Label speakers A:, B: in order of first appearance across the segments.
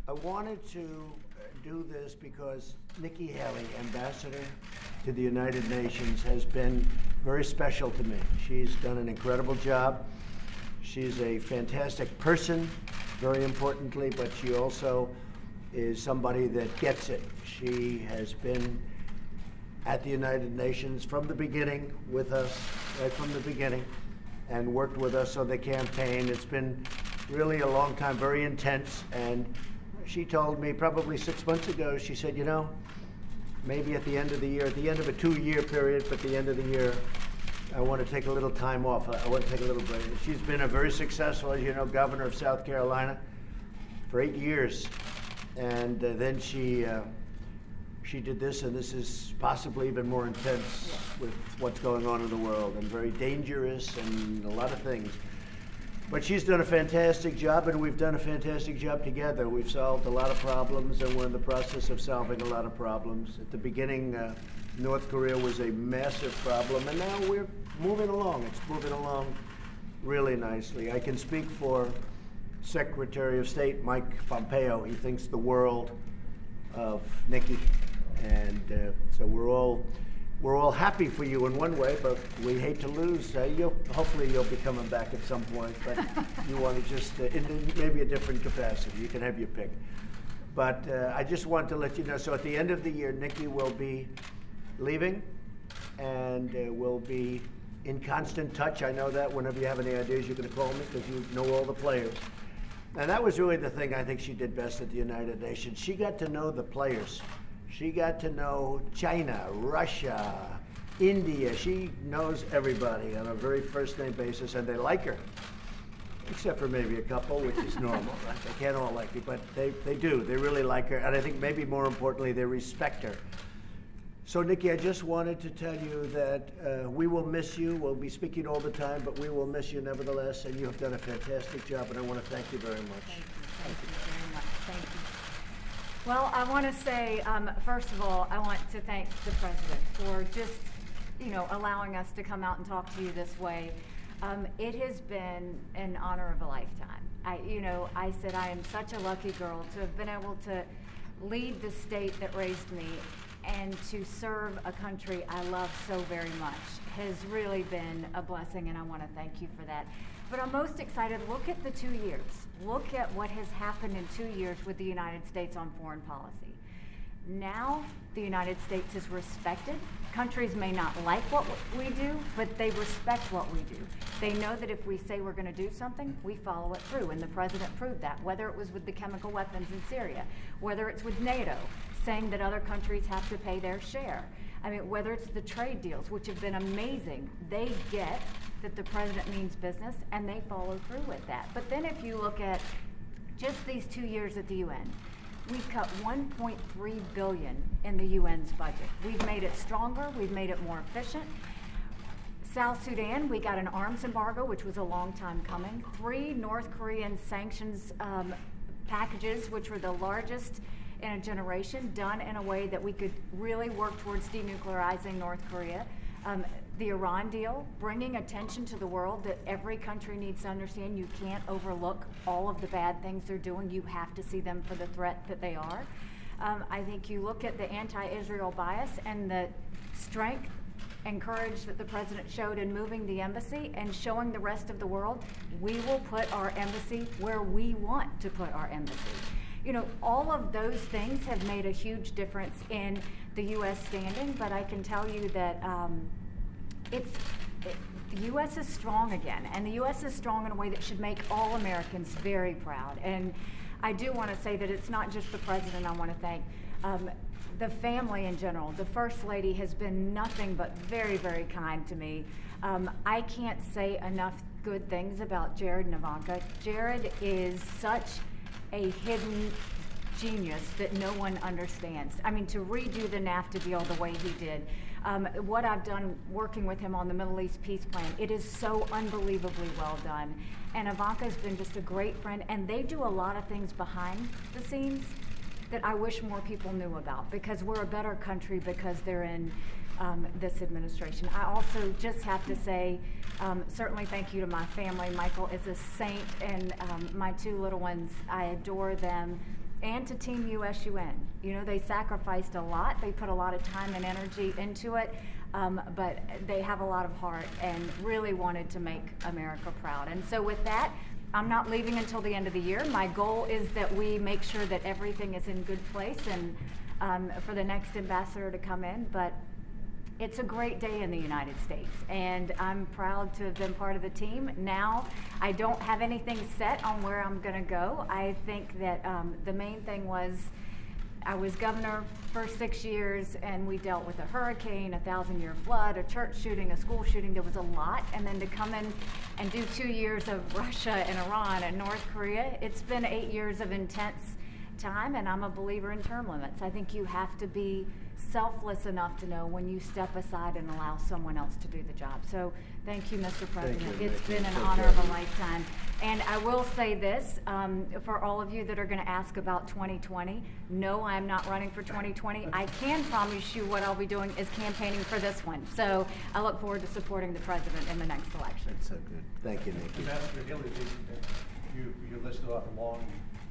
A: I wanted to do this because Nikki Haley, Ambassador to the United Nations, has been very special to me. She's done an incredible job. She's a fantastic person, very importantly, but she also is somebody that gets it. She has been at the United Nations from the beginning with us, right from the beginning, and worked with us on the campaign. It's been really a long time, very intense, and she told me probably 6 months ago, she said, you know, maybe at the end of the year, at the end of a 2-year period, but at the end of the year, I want to take a little time off. I want to take a little break. She's been a very successful, as you know, governor of South Carolina for 8 years. And then she did this, and this is possibly even more intense with what's going on in the world, and very dangerous and a lot of things. But she's done a fantastic job, and we've done a fantastic job together. We've solved a lot of problems, and we're in the process of solving a lot of problems. At the beginning, North Korea was a massive problem, and now we're moving along. It's moving along really nicely. I can speak for Secretary of State Mike Pompeo. He thinks the world of Nikki, and so we're all happy for you in one way, but we hate to lose. Hopefully you'll be coming back at some point, but you want to just, in maybe a different capacity. You can have your pick. But I just want to let you know, so at the end of the year, Nikki will be leaving, and we'll be in constant touch. I know that whenever you have any ideas, you're going to call me because you know all the players. And that was really the thing I think she did best at the United Nations. She got to know the players. She got to know China, Russia, India. She knows everybody on a very first-name basis, and they like her, except for maybe a couple, which is normal. Right? They can't all like you, but they do. They really like her, and I think maybe more importantly, they respect her. So, Nikki, I just wanted to tell you that we will miss you. We'll be speaking all the time, but we will miss you nevertheless, and you have done a fantastic job, and I want to thank you very much.
B: Thank you very much. Thank you. Well, I want to say, first of all, I want to thank the President for just, allowing us to come out and talk to you this way. It has been an honor of a lifetime. I said I am such a lucky girl to have been able to lead the state that raised me and to serve a country I love so very much has really been a blessing, and I want to thank you for that. But I'm most excited. Look at the 2 years. Look at what has happened in 2 years with the United States on foreign policy. Now the United States is respected. Countries may not like what we do, but they respect what we do. They know that if we say we're going to do something, we follow it through, and the President proved that, whether it was with the chemical weapons in Syria, whether it's with NATO, saying that other countries have to pay their share. I mean, whether it's the trade deals, which have been amazing, they get that the President means business, and they follow through with that. But then if you look at just these 2 years at the UN, we've cut $1.3 billion in the UN's budget. We've made it stronger, we've made it more efficient. South Sudan, we got an arms embargo, which was a long time coming. 3 North Korean sanctions packages, which were the largest in a generation, done in a way that we could really work towards denuclearizing North Korea. The Iran deal, bringing attention to the world that every country needs to understand you can't overlook all of the bad things they're doing. You have to see them for the threat that they are. I think you look at the anti-Israel bias and the strength and courage that the President showed in moving the embassy and showing the rest of the world, we will put our embassy where we want to put our embassy. All of those things have made a huge difference in the U.S. standing, but I can tell you that the U.S. is strong again, and the U.S. is strong in a way that should make all Americans very proud. And I do want to say that it's not just the President I want to thank. The family in general. The First Lady has been nothing but very, very kind to me. I can't say enough good things about Jared and Ivanka. Jared is such a hidden genius that no one understands. I mean, to redo the NAFTA deal the way he did, what I've done working with him on the Middle East peace plan, it is so unbelievably well done. And Ivanka's been just a great friend, and they do a lot of things behind the scenes that I wish more people knew about, because we're a better country because they're in this administration. I also just have to say, certainly thank you to my family. Michael is a saint, and my 2 little ones, I adore them. and to Team USUN. You know, they sacrificed a lot. They put a lot of time and energy into it, but they have a lot of heart and really wanted to make America proud. And so with that, I'm not leaving until the end of the year. My goal is that we make sure that everything is in good place and for the next ambassador to come in. But it's a great day in the United States, and I'm proud to have been part of the team. Now, I don't have anything set on where I'm going to go. I think that the main thing was I was governor for 6 years, and we dealt with a hurricane, a 1,000-year flood, a church shooting, a school shooting. There was a lot, and then to come in and do 2 years of Russia and Iran and North Korea, it's been 8 years of intense time, and I'm a believer in term limits. I think you have to be selfless enough to know when you step aside and allow someone else to do the job. So thank you, Mr. President.
A: Thank you,
B: it's
A: Nikki.
B: been an
A: Take
B: honor
A: care.
B: of a lifetime. And I will say this, for all of you that are going to ask about 2020, no, I'm not running for 2020. I can promise you what I'll be doing is campaigning for this one. So I look forward to supporting the president in the next election.
A: That's so good. Thank you, Nikki.
C: Ambassador Haley, you listed off a long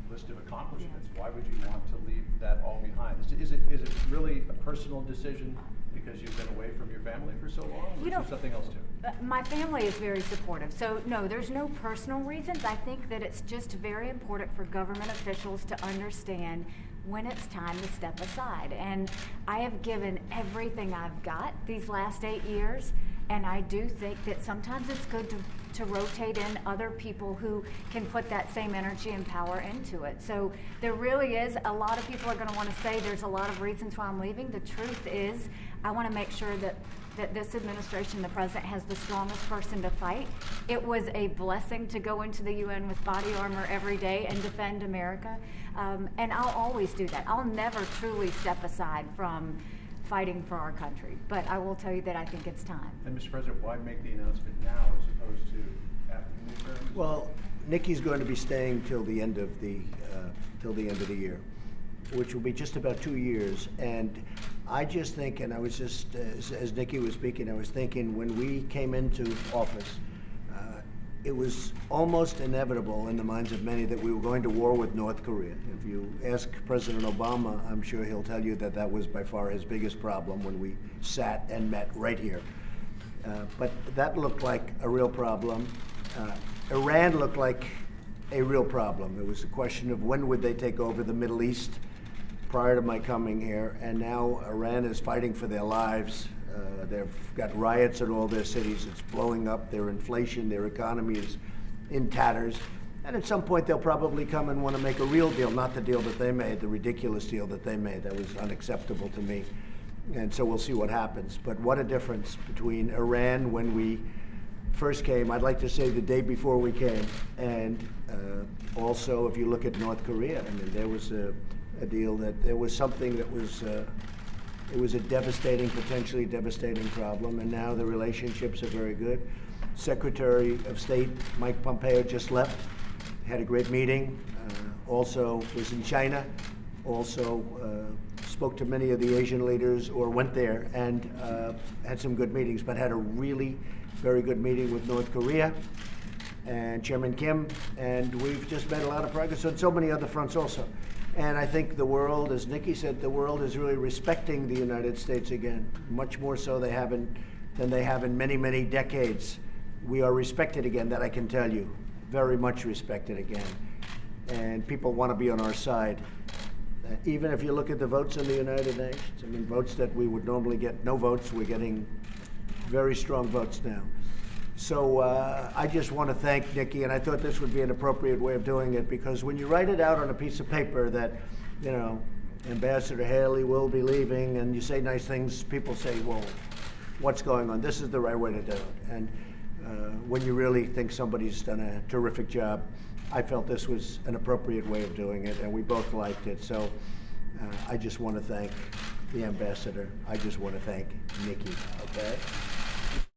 C: list of accomplishments. Why would you want to leave that all behind? Is it really a personal decision because you've been away from your family for so long, or is there something else too?
B: My family is very supportive. So no, there's no personal reasons. I think that it's just very important for government officials to understand when it's time to step aside. And I have given everything I've got these last 8 years, and I do think that sometimes it's good to rotate in other people who can put that same energy and power into it. So there really is, a lot of people are going to want to say there's a lot of reasons why I'm leaving. The truth is, I want to make sure that this administration, the president, has the strongest person to fight. It was a blessing to go into the UN with body armor every day and defend America. And I'll always do that. I'll never truly step aside from fighting for our country. But I will tell you that I think it's time.
C: And Mr. President, why make the announcement now as opposed to after the midterms?
A: Well, Nikki's going to be staying till the end of the year, which will be just about 2 years. And I just think, and I was just, as Nikki was speaking, I was thinking when we came into office, it was almost inevitable in the minds of many that we were going to war with North Korea. If you ask President Obama, I'm sure he'll tell you that that was by far his biggest problem when we sat and met right here. But that looked like a real problem. Iran looked like a real problem. It was a question of when would they take over the Middle East prior to my coming here, and now Iran is fighting for their lives. They've got riots in all their cities. It's blowing up. Their inflation, their economy is in tatters. And at some point, they'll probably come and want to make a real deal, not the deal that they made, the ridiculous deal that they made. That was unacceptable to me. And so we'll see what happens. But what a difference between Iran when we first came, I'd like to say the day before we came, and also if you look at North Korea, I mean, there was a deal that there was something that was it was a devastating, potentially devastating problem, and now the relationships are very good. Secretary of State Mike Pompeo just left, had a great meeting, also was in China, also spoke to many of the Asian leaders or went there and had some good meetings, but had a really very good meeting with North Korea and Chairman Kim, and we've just made a lot of progress on so many other fronts also. And I think the world, as Nikki said, the world is really respecting the United States again, much more so than they have in many, many decades. We are respected again, that I can tell you, very much respected again. And people want to be on our side. Even if you look at the votes in the United Nations, I mean, votes that we would normally get no votes, we're getting very strong votes now. So I just want to thank Nikki, and I thought this would be an appropriate way of doing it, because when you write it out on a piece of paper that, you know, Ambassador Haley will be leaving, and you say nice things, people say, well, what's going on? This is the right way to do it. And when you really think somebody's done a terrific job, I felt this was an appropriate way of doing it, and we both liked it. So I just want to thank the ambassador. I just want to thank Nikki, okay?